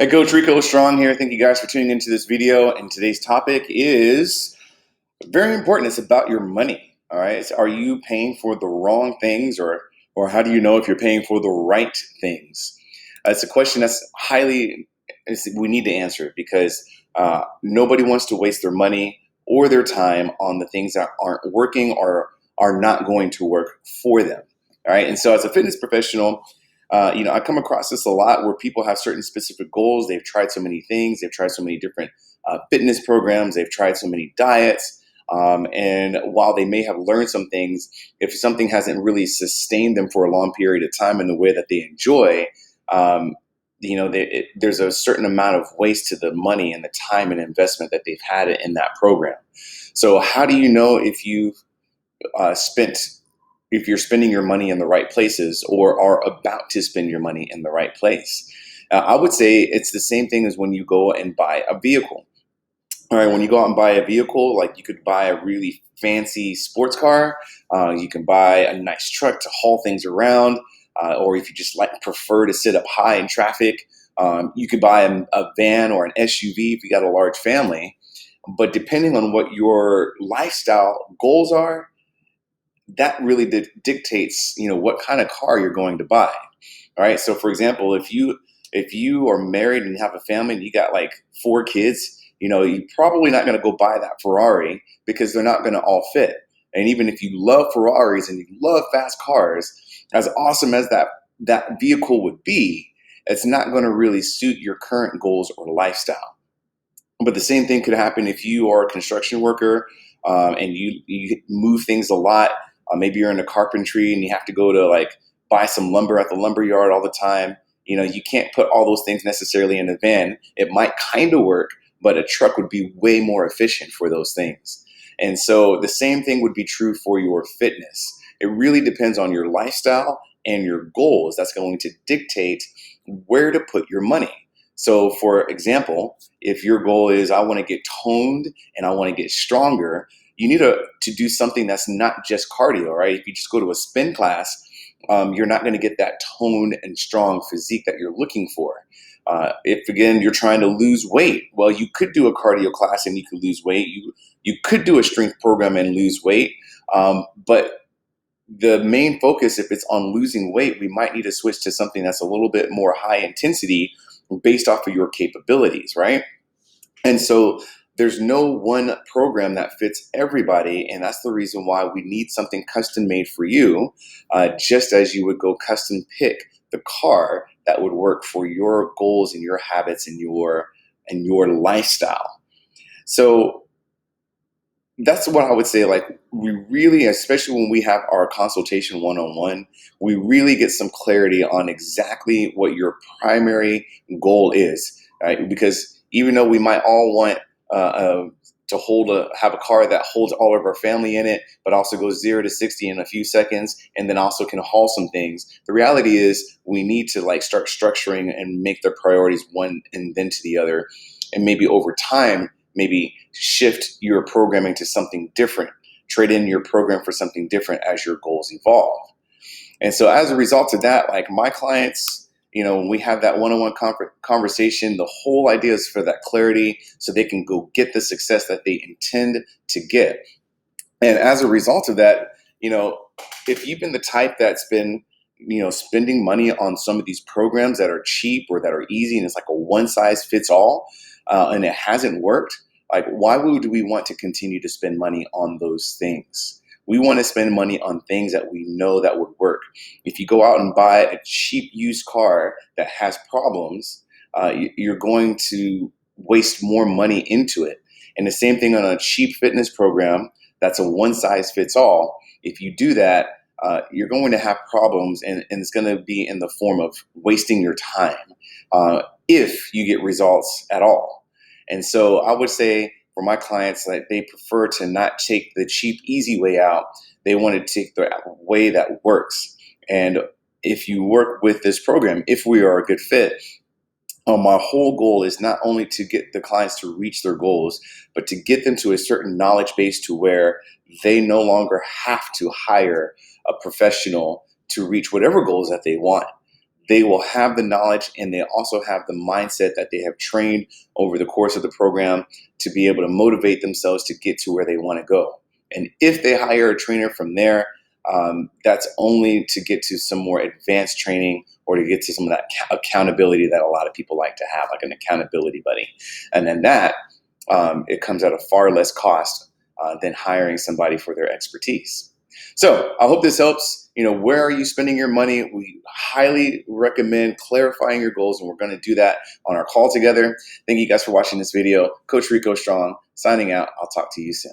Hey, Coach Rico Strong here. Thank you guys for tuning into this video. And today's topic is very important. It's about your money. All right. Are you paying for the wrong things, or how do you know if you're paying for the right things? It's a question that's we need to answer it because nobody wants to waste their money or their time on the things that aren't working or are not going to work for them. All right. And so as a fitness professional, I come across this a lot where people have certain specific goals. They've tried so many things. They've tried so many different fitness programs. They've tried so many diets. And while they may have learned some things, if something hasn't really sustained them for a long period of time in the way that they enjoy, um, there's a certain amount of waste to the money and the time and investment that they've had in that program. So how do you know if spent if you're spending your money in the right places or are about to spend your money in the right place? I would say it's the same thing as when you go and buy a vehicle. All right, when you go out and buy a vehicle, like you could buy a really fancy sports car, you can buy a nice truck to haul things around, or if you just prefer to sit up high in traffic, you could buy a van or an SUV if you got a large family. But depending on what your lifestyle goals are, that really dictates, what kind of car you're going to buy. All right. So for example, if you are married and you have a family and you got like 4 kids, you're probably not going to go buy that Ferrari because they're not going to all fit. And even if you love Ferraris and you love fast cars, as awesome as that vehicle would be, it's not going to really suit your current goals or lifestyle. But the same thing could happen if you are a construction worker, and you move things a lot. Maybe you're in the carpentry and you have to go to buy some lumber at the lumber yard all the time. You can't put all those things necessarily in a van. It might kind of work, but a truck would be way more efficient for those things. And so the same thing would be true for your fitness. It really depends on your lifestyle and your goals. That's going to dictate where to put your money. So for example, if your goal is I want to get toned and I want to get stronger, you need to do something that's not just cardio, right? If you just go to a spin class, you're not going to get that toned and strong physique that you're looking for. If again you're trying to lose weight, well, you could do a cardio class and you could lose weight. You could do a strength program and lose weight, but the main focus, if it's on losing weight, we might need to switch to something that's a little bit more high intensity based off of your capabilities, right? And so there's no one program that fits everybody. And that's the reason why we need something custom made for you, just as you would go custom pick the car that would work for your goals and your habits and your lifestyle. So that's what I would say. We really, especially when we have our consultation one-on-one, we really get some clarity on exactly what your primary goal is, right? Because even though we might all want to have a car that holds all of our family in it, but also goes 0 to 60 in a few seconds, and then also can haul some things. The reality is we need to start structuring and make the priorities one and then to the other, and maybe over time, maybe shift your programming to something different, trade in your program for something different as your goals evolve. And so as a result of that, my clients, when we have that one-on-one conversation, the whole idea is for that clarity so they can go get the success that they intend to get. And as a result of that, if you've been the type that's been, spending money on some of these programs that are cheap or that are easy and it's like a one size fits all, and it hasn't worked, why would we want to continue to spend money on those things? We want to spend money on things that we know that would work. If you go out and buy a cheap used car that has problems, you're going to waste more money into it. And the same thing on a cheap fitness program that's a one size fits all. If you do that, you're going to have problems, and it's going to be in the form of wasting your time if you get results at all. And so I would say for my clients that they prefer to not take the cheap, easy way out. They want to take the way that works. And if you work with this program, if we are a good fit, my whole goal is not only to get the clients to reach their goals, but to get them to a certain knowledge base to where they no longer have to hire a professional to reach whatever goals that they want. they will have the knowledge and they also have the mindset that they have trained over the course of the program to be able to motivate themselves to get to where they want to go. And if they hire a trainer from there, that's only to get to some more advanced training or to get to some of that accountability that a lot of people like to have, like an accountability buddy. And then it comes at a far less cost than hiring somebody for their expertise. So I hope this helps. Where are you spending your money? We highly recommend clarifying your goals, and we're going to do that on our call together. Thank you guys for watching this video. Coach Rico Strong signing out. I'll talk to you soon.